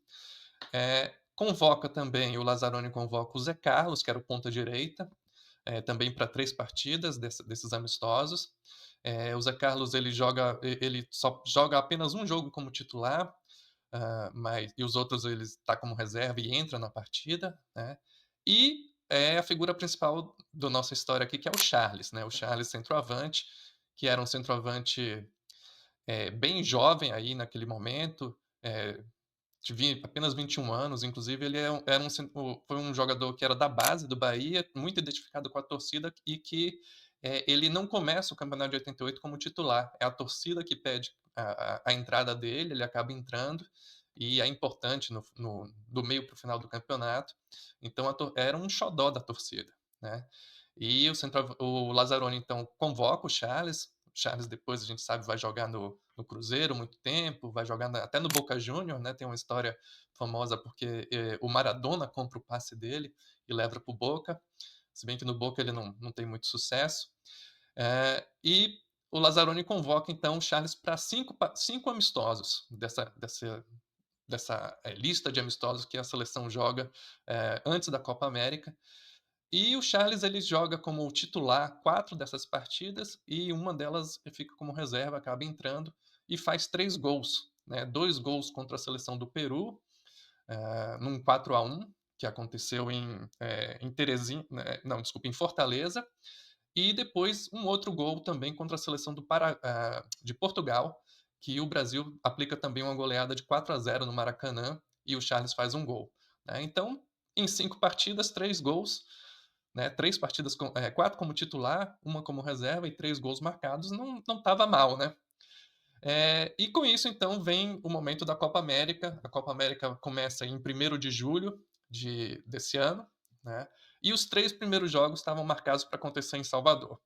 convoca também o Lazzaroni convoca o Zé Carlos, que era o ponta direita, também para 3 partidas desses amistosos. O Zé Carlos ele só joga apenas um jogo como titular, mas os outros ele está como reserva e entra na partida, né. E é a figura principal da nossa história aqui, que é o Charles, né, o Charles centroavante, que era um centroavante, bem jovem aí naquele momento, tinha apenas 21 anos, inclusive ele era um foi um jogador que era da base do Bahia, muito identificado com a torcida e que, ele não começa o campeonato de 88 como titular, é a torcida que pede a entrada dele, ele acaba entrando, e é importante do meio para o final do campeonato, então era um xodó da torcida, né. E o Lazzaroni então convoca o Charles depois a gente sabe vai jogar no Cruzeiro muito tempo, vai jogar até no Boca Júnior, né, tem uma história famosa porque o Maradona compra o passe dele e leva para o Boca, se bem que no Boca ele não tem muito sucesso. E o Lazzaroni convoca então o Charles para cinco amistosos dessa lista de amistosos que a seleção joga antes da Copa América. E o Charles ele joga como titular 4 dessas partidas e uma delas fica como reserva, acaba entrando e faz 3 gols, né, 2 gols contra a seleção do Peru, num 4-1 que aconteceu em Teresina, não, desculpa, em Fortaleza, e depois um outro gol também contra a seleção de Portugal, que o Brasil aplica também uma goleada de 4-0 no Maracanã e o Charles faz um gol, né. Então, em 5 partidas, 3 gols, né, 3 partidas 4 como titular, uma como reserva e 3 gols marcados, não estava mal, né. E com isso, então, vem o momento da Copa América. A Copa América começa em 1º de julho desse ano, né, e os 3 primeiros jogos estavam marcados para acontecer em Salvador.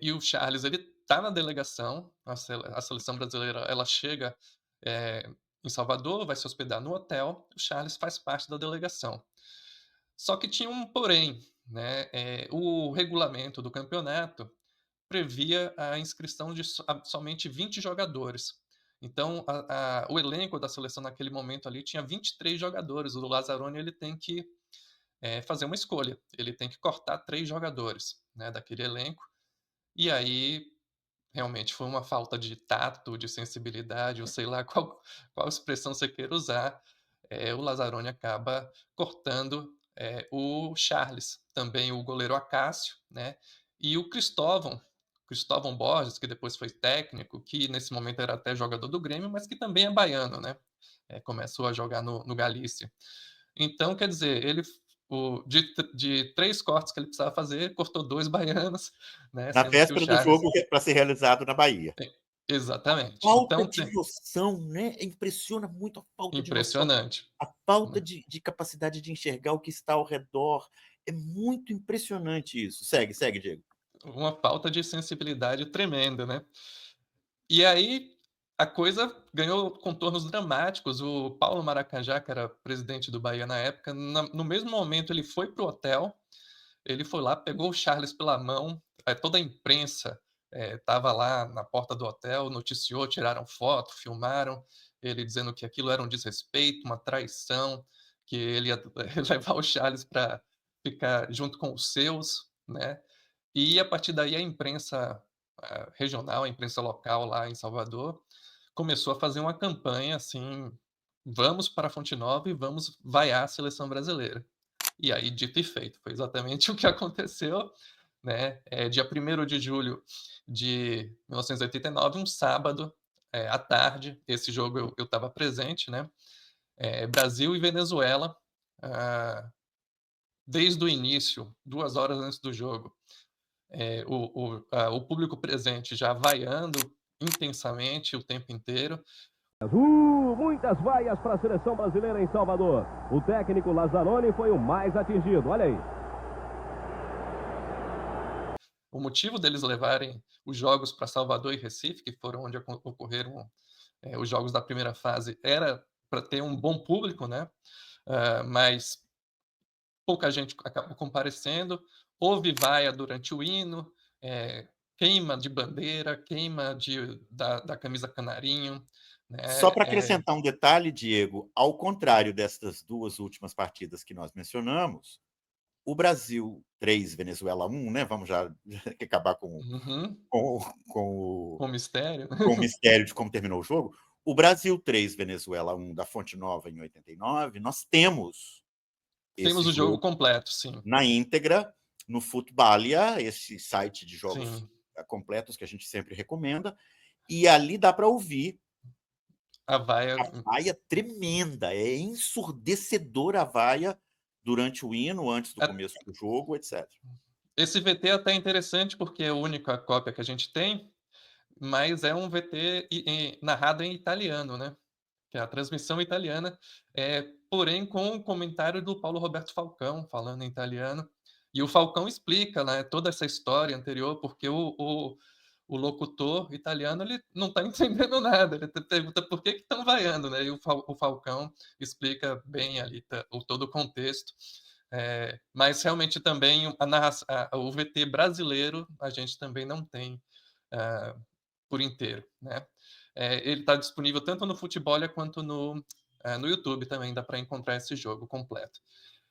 E o Charles, ele tá na delegação, a seleção brasileira, ela chega, em Salvador, vai se hospedar no hotel, o Charles faz parte da delegação. Só que tinha um porém, né, o regulamento do campeonato previa a inscrição de somente 20 jogadores. Então o elenco da seleção naquele momento ali tinha 23 jogadores, o Lazzaroni ele tem que, fazer uma escolha, ele tem que cortar 3 jogadores, né, daquele elenco, e aí realmente foi uma falta de tato, de sensibilidade, ou sei lá qual expressão você queira usar, o Lazzaroni acaba cortando, o Charles, também o goleiro Acácio, né, e o Cristóvão Borges, que depois foi técnico, que nesse momento era até jogador do Grêmio, mas que também é baiano, né, começou a jogar no Galícia. Então, quer dizer, ele de 3 cortes que ele precisava fazer, cortou 2 baianos, né, Na sendo que o véspera do Charles jogo para ser realizado na Bahia. é, exatamente. Falta Então de tem noção, né, impressiona muito a falta de noção, impressionante, a falta né, de capacidade de enxergar o que está ao redor, é muito impressionante isso. Segue, segue, Diego. uma falta de sensibilidade tremenda, né. E aí, a coisa ganhou contornos dramáticos, o Paulo Maracajá, que era presidente do Bahia na época, no mesmo momento ele foi para o hotel, ele foi lá, pegou o Charles pela mão, toda a imprensa, estava lá na porta do hotel, noticiou, tiraram foto, filmaram, ele dizendo que aquilo era um desrespeito, uma traição, que ele ia levar o Charles para ficar junto com os seus, né. E a partir daí a imprensa, regional, a imprensa local lá em Salvador, começou a fazer uma campanha, assim: "Vamos para Fonte Nova e vamos vaiar a seleção brasileira". E aí, dito e feito, foi exatamente o que aconteceu, né, dia 1º de julho de 1989, um sábado, à tarde, esse jogo eu estava presente, né, Brasil e Venezuela, ah, desde o início, 2 horas antes do jogo, o público presente já vaiando intensamente o tempo inteiro. Muitas vaias para a seleção brasileira em Salvador. O técnico Lazzaroni foi o mais atingido. Olha aí. O motivo deles levarem os jogos para Salvador e Recife, que foram onde ocorreram, os jogos da primeira fase, era para ter um bom público, né, mas pouca gente acabou comparecendo, houve vaia durante o hino, queima de bandeira, queima da camisa canarinho, Só né, para acrescentar um detalhe, Diego, ao contrário destas 2 últimas partidas que nós mencionamos, o Brasil 3, Venezuela 1, né, vamos já acabar uhum, com com o com mistério. com o mistério de como terminou o jogo. O Brasil 3, Venezuela 1 da Fonte Nova em 89, nós temos Temos esse o jogo jogo completo, sim. na íntegra no Futbalia, esse site de jogos Sim. completos que a gente sempre recomenda, e ali dá para ouvir A vaia. a vaia tremenda, é ensurdecedora a vaia durante o hino, antes do a- começo do jogo, etc. Esse VT é até interessante porque é a única cópia que a gente tem, mas é um VT narrado em italiano, né? Que é a transmissão italiana, porém com o comentário do Paulo Roberto Falcão, falando em italiano. E o Falcão explica, né, toda essa história anterior, porque o locutor italiano ele não está entendendo nada, ele pergunta por que estão vaiando, né? E o Falcão explica bem ali todo o contexto. Mas realmente também o VT brasileiro a gente também não tem por inteiro, né? Ele está disponível tanto no Futebolia quanto no YouTube também, dá para encontrar esse jogo completo.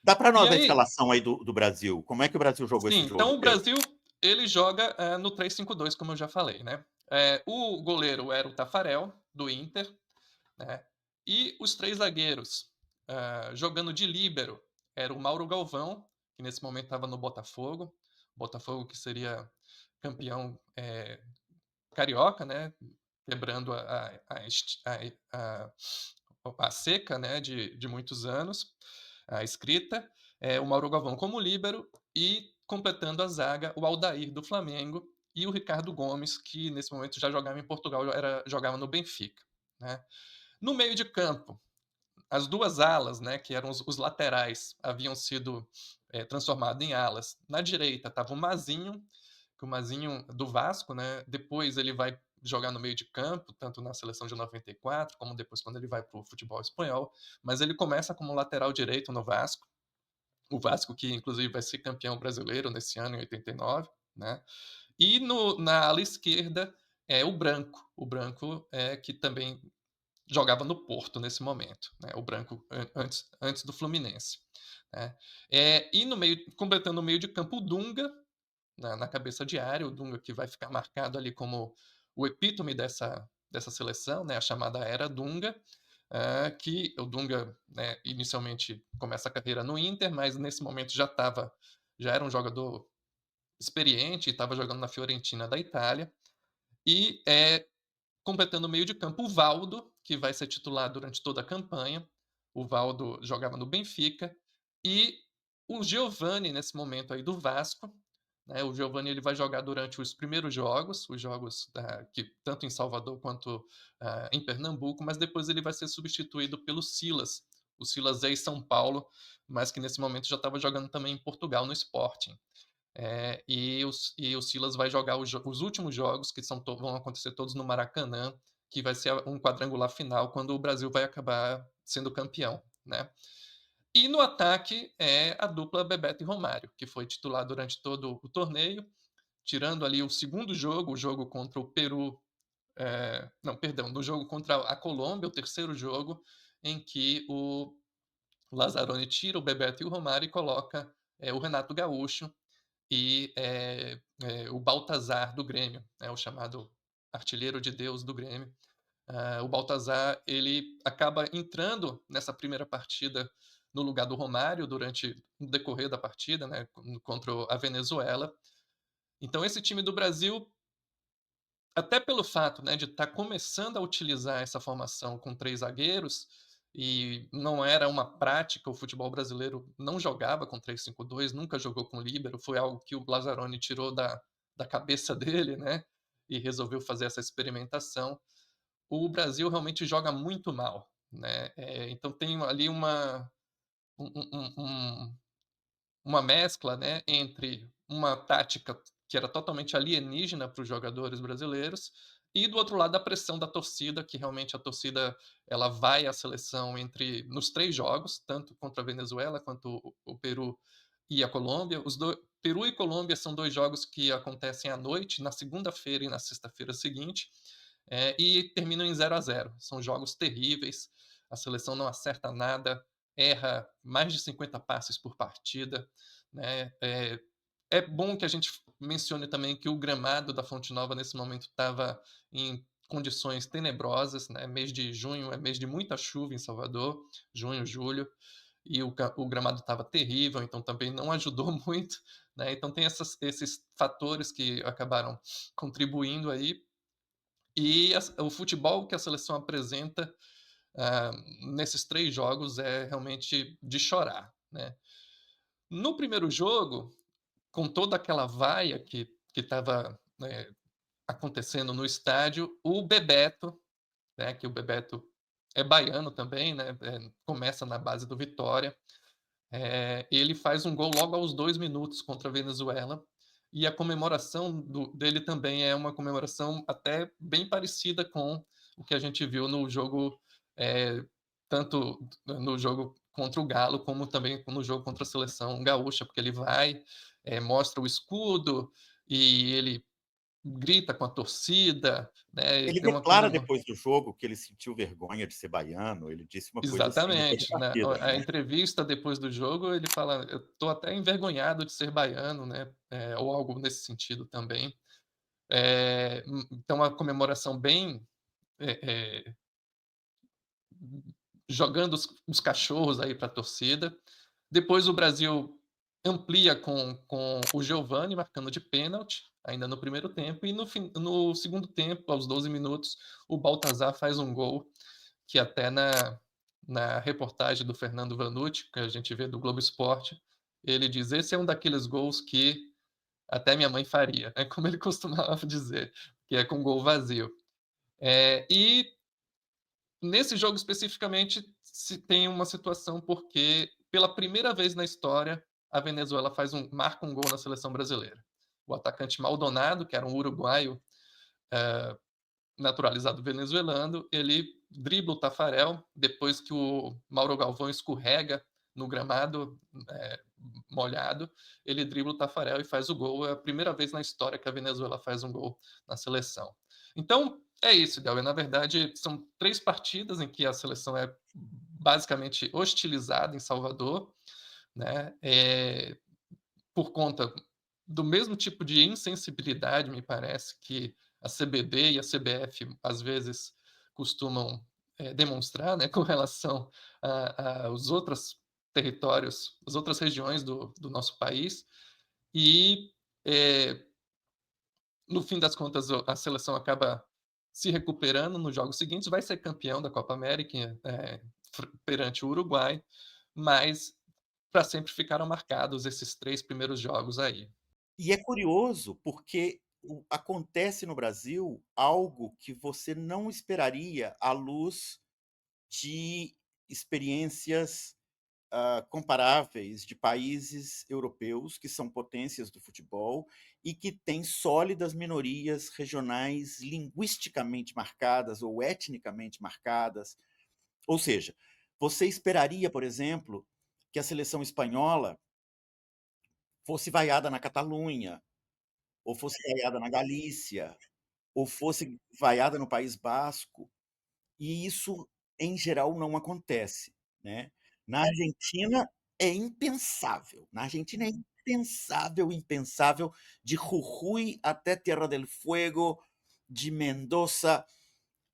Dá para E nós a aí, escalação aí do Brasil. Como é que o Brasil jogou sim, esse jogo, então o Pedro? Brasil ele joga no 3-5-2, como eu já falei, né? O goleiro era o Tafarel, do Inter, né? E os três zagueiros jogando de líbero era o Mauro Galvão, que nesse momento estava no Botafogo que seria campeão carioca, né? Quebrando a seca, né? De muitos anos, a escrita. O Mauro Galvão como líbero e completando a zaga, o Aldair do Flamengo e o Ricardo Gomes, que nesse momento já jogava em Portugal, jogava no Benfica, né? No meio de campo, as duas alas, né, que eram os laterais, haviam sido transformadas em alas. Na direita estava o Mazinho, que o Mazinho do Vasco, né, depois ele vai jogar no meio de campo, tanto na seleção de 94, como depois quando ele vai para o futebol espanhol, mas ele começa como lateral direito no Vasco, o Vasco que inclusive vai ser campeão brasileiro nesse ano, em 89, né, e na ala esquerda é o Branco que também jogava no Porto nesse momento, né? O Branco antes do Fluminense, né? E no meio, completando o meio de campo, o Dunga na cabeça de área, o Dunga que vai ficar marcado ali como o epítome dessa seleção, né? A chamada era Dunga, que o Dunga, né, inicialmente começa a carreira no Inter, mas nesse momento já era um jogador experiente, estava jogando na Fiorentina da Itália e completando o meio de campo, o Valdo, que vai ser titular durante toda a campanha. O Valdo jogava no Benfica. E o Giovani, nesse momento aí do Vasco. Né? O Giovani ele vai jogar durante os primeiros jogos, os jogos que tanto em Salvador quanto em Pernambuco, mas depois ele vai ser substituído pelo Silas. O Silas é em São Paulo, mas que nesse momento já estava jogando também em Portugal, no Sporting. E o Silas vai jogar os últimos jogos, que vão acontecer todos no Maracanã, que vai ser um quadrangular final, quando o Brasil vai acabar sendo campeão, né? E no ataque é a dupla Bebeto e Romário, que foi titular durante todo o torneio, tirando ali o segundo jogo, o jogo contra o Peru, não, perdão, no jogo contra a Colômbia, o terceiro jogo, em que o Lazzaroni tira o Bebeto e o Romário e coloca o Renato Gaúcho, e o Baltazar do Grêmio, né, o chamado artilheiro de Deus do Grêmio. O Baltazar ele acaba entrando nessa primeira partida no lugar do Romário durante o decorrer da partida, né, contra a Venezuela. Então esse time do Brasil, até pelo fato, né, de estar começando a utilizar essa formação com três zagueiros, e não era uma prática, o futebol brasileiro não jogava com 3-5-2, nunca jogou com líbero, foi algo que o Lazzaroni tirou da cabeça dele, né, e resolveu fazer essa experimentação. O Brasil realmente joga muito mal, né, então tem ali uma mescla, né, entre uma tática que era totalmente alienígena para os jogadores brasileiros e do outro lado a pressão da torcida, que realmente a torcida ela vai à seleção nos três jogos, tanto contra a Venezuela quanto o Peru e a Colômbia. Peru e Colômbia são dois jogos que acontecem à noite, na segunda-feira e na sexta-feira seguinte, e terminam em 0-0. São jogos terríveis, a seleção não acerta nada, erra mais de 50 passes por partida, né? É bom que a gente mencione também que o gramado da Fonte Nova nesse momento estava em condições tenebrosas, né? Mês de junho é mês de muita chuva em Salvador, junho, julho, e o gramado estava terrível, então também não ajudou muito, né? Então tem esses fatores que acabaram contribuindo aí. E o futebol que a seleção apresenta ah, nesses 3 jogos é realmente de chorar, né. No primeiro jogo, com toda aquela vaia que estava, acontecendo no estádio, o Bebeto, né, que o Bebeto é baiano também, né, começa na base do Vitória, ele faz um gol logo aos 2 minutos contra a Venezuela, e a comemoração dele também é uma comemoração até bem parecida com o que a gente viu no jogo, eh, tanto no jogo contra o Galo, como também no jogo contra a seleção gaúcha, porque ele vai, mostra o escudo e ele grita com a torcida, né, Ele tem uma coisa. declara depois do jogo que ele sentiu vergonha de ser baiano, ele disse uma coisa assim depois da Exatamente, na partida, a né. entrevista depois do jogo ele fala: "Eu tô até envergonhado de ser baiano", né, ou algo nesse sentido também. Então uma comemoração bem, eh eh, jogando os cachorros aí pra torcida. Depois o Brasil amplia com o Giovani marcando de pênalti, ainda no primeiro tempo, e no segundo tempo, aos 12 minutos, o Baltazar faz um gol que até na reportagem do Fernando Vanucci, que a gente vê do Globo Esporte, ele diz: "Esse é um daqueles gols que até minha mãe faria", é como ele costumava dizer, que é com gol vazio. E nesse jogo especificamente se tem uma situação, porque pela primeira vez na história a Venezuela marca um gol na seleção brasileira. O atacante Maldonado, que era um uruguaio, naturalizado venezuelano, ele dribla o Tafarel, depois que o Mauro Galvão escorrega no gramado, molhado, ele dribla o Tafarel e faz o gol. É a primeira vez na história que a Venezuela faz um gol na seleção. Então, é isso, Delber. Na verdade, são 3 partidas em que a seleção é basicamente hostilizada em Salvador, né, por conta do mesmo tipo de insensibilidade, me parece, que a CBD e a CBF às vezes costumam, demonstrar, né, com relação a aos outros territórios, as outras regiões do nosso país. E, eh, no fim das contas, a seleção acaba se recuperando nos jogos seguintes, vai ser campeão da Copa América, perante o Uruguai, mas para sempre ficaram marcados esses 3 primeiros jogos aí. E é curioso, porque acontece no Brasil algo que você não esperaria à luz de experiências, comparáveis de países europeus que são potências do futebol e que têm sólidas minorias regionais linguisticamente marcadas ou etnicamente marcadas. Ou seja, você esperaria, por exemplo, que a seleção espanhola fosse vaiada na Catalunha, ou fosse vaiada na Galícia, ou fosse vaiada no País Basco, e isso, em geral, não acontece, né. Na Argentina é impensável, na Argentina é impensável, impensável, de Jujuy até Tierra del Fuego, de Mendoza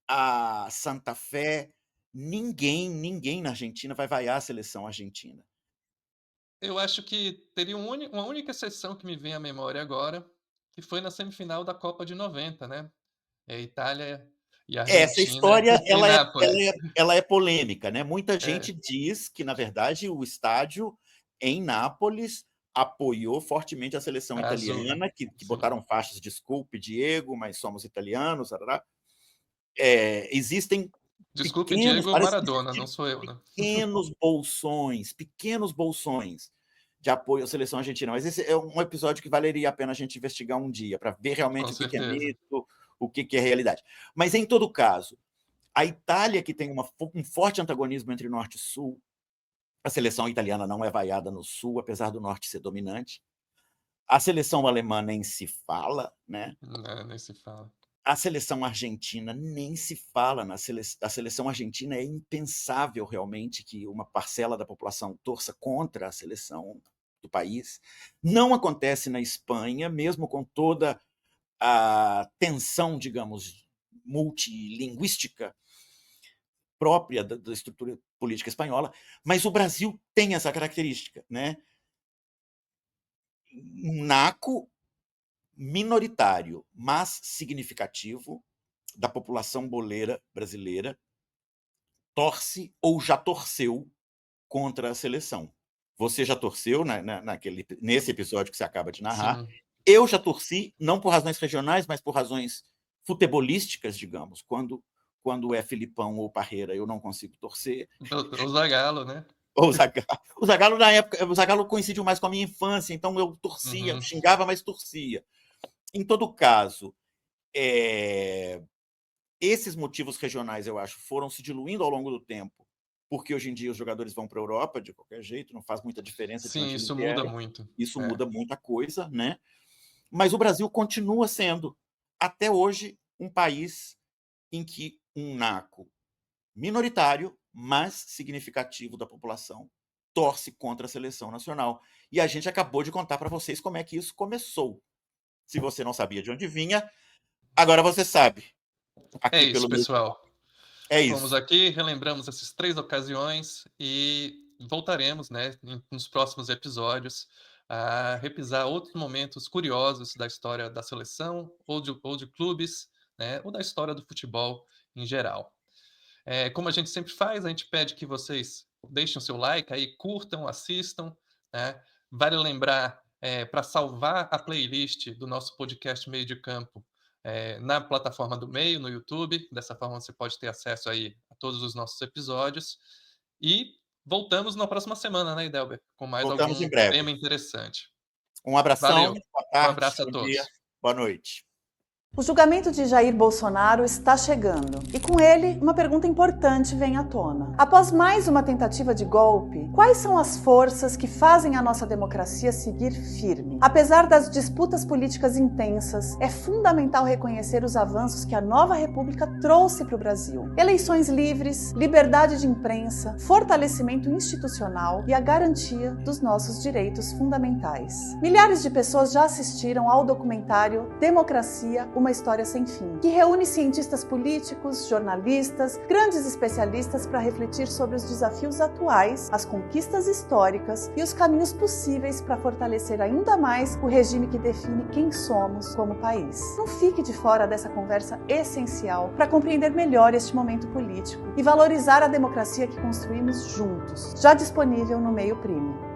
a Santa Fé, ninguém na Argentina vai vaiar a seleção argentina. Eu acho que teria uma única exceção que me vem à memória agora, que foi na semifinal da Copa de 90, né, Itália e Essa Argentina história em ela é ela Nápoles. é ela é polêmica, né, muita É, gente diz que, na verdade, o estádio em Nápoles apoiou fortemente a seleção azul, italiana, que sim. botaram faixas "Desculpe, Diego, mas somos italianos", tarará. Existem Desculpe pequenos, Diego parece que Maradona, não existiram sou eu, né. pequenos bolsões de apoio à seleção argentina, mas esse é um episódio que valeria a pena a gente investigar um dia, para ver Com realmente o que que é certeza. mito, o que que é realidade. Mas, em todo caso, a Itália, que tem um forte antagonismo entre norte e sul, a seleção italiana não é vaiada no sul, apesar do norte ser dominante. A seleção alemã nem se fala, né? Nem se fala. A seleção argentina nem se fala. A seleção argentina é impensável realmente que uma parcela da população torça contra a seleção do país. Não acontece na Espanha, mesmo com toda a tensão, digamos, multilinguística própria da estrutura política espanhola, mas o Brasil tem essa característica, né? Um naco minoritário, mas significativo, da população boleira brasileira, torce ou já torceu contra a seleção. Você já torceu nesse episódio que você acaba de narrar. Sim. Eu já torci, não por razões regionais, mas por razões futebolísticas, digamos. Quando é Filipão ou Parreira, eu não consigo torcer. O Zagallo, né? O Zagallo, na época, o Zagallo coincidiu mais com a minha infância, então eu torcia, xingava, mas torcia. Em todo caso, esses motivos regionais, eu acho, foram se diluindo ao longo do tempo, porque hoje em dia os jogadores vão para a Europa de qualquer jeito, não faz muita diferença de Sim, onde isso eles muda vierem. muito. Isso muda muita coisa, né? Mas o Brasil continua sendo, até hoje, um país em que um naco minoritário, mas significativo da população, torce contra a seleção nacional. E a gente acabou de contar para vocês como é que isso começou. Se você não sabia de onde vinha, agora você sabe. É Aqui isso, pelo meio. pessoal. É Fomos isso. aqui, relembramos essas 3 ocasiões e voltaremos, né, nos próximos episódios a repisar outros momentos curiosos da história da seleção ou de clubes, né, ou da história do futebol em geral. Como a gente sempre faz, a gente pede que vocês deixem o seu like aí, curtam, assistam, né? Vale lembrar, para salvar a playlist do nosso podcast Meio de Campo, na plataforma do Meio, no YouTube. Dessa forma você pode ter acesso aí a todos os nossos episódios. E voltamos na próxima semana, né, Idelber? Com mais Voltamos em algum breve. tema interessante. Um abração, Valeu. boa Um tarde, abraço a bom dia, todos. boa noite. O julgamento de Jair Bolsonaro está chegando e com ele uma pergunta importante vem à tona. Após mais uma tentativa de golpe, quais são as forças que fazem a nossa democracia seguir firme? Apesar das disputas políticas intensas, é fundamental reconhecer os avanços que a nova república trouxe para o Brasil. Eleições livres, liberdade de imprensa, fortalecimento institucional e a garantia dos nossos direitos fundamentais. Milhares de pessoas já assistiram ao documentário Democracia, uma história sem fim, que reúne cientistas políticos, jornalistas, grandes especialistas para refletir sobre os desafios atuais, as conquistas históricas e os caminhos possíveis para fortalecer ainda mais o regime que define quem somos como país. Não fique de fora dessa conversa essencial para compreender melhor este momento político e valorizar a democracia que construímos juntos. Já disponível no Meio Prime.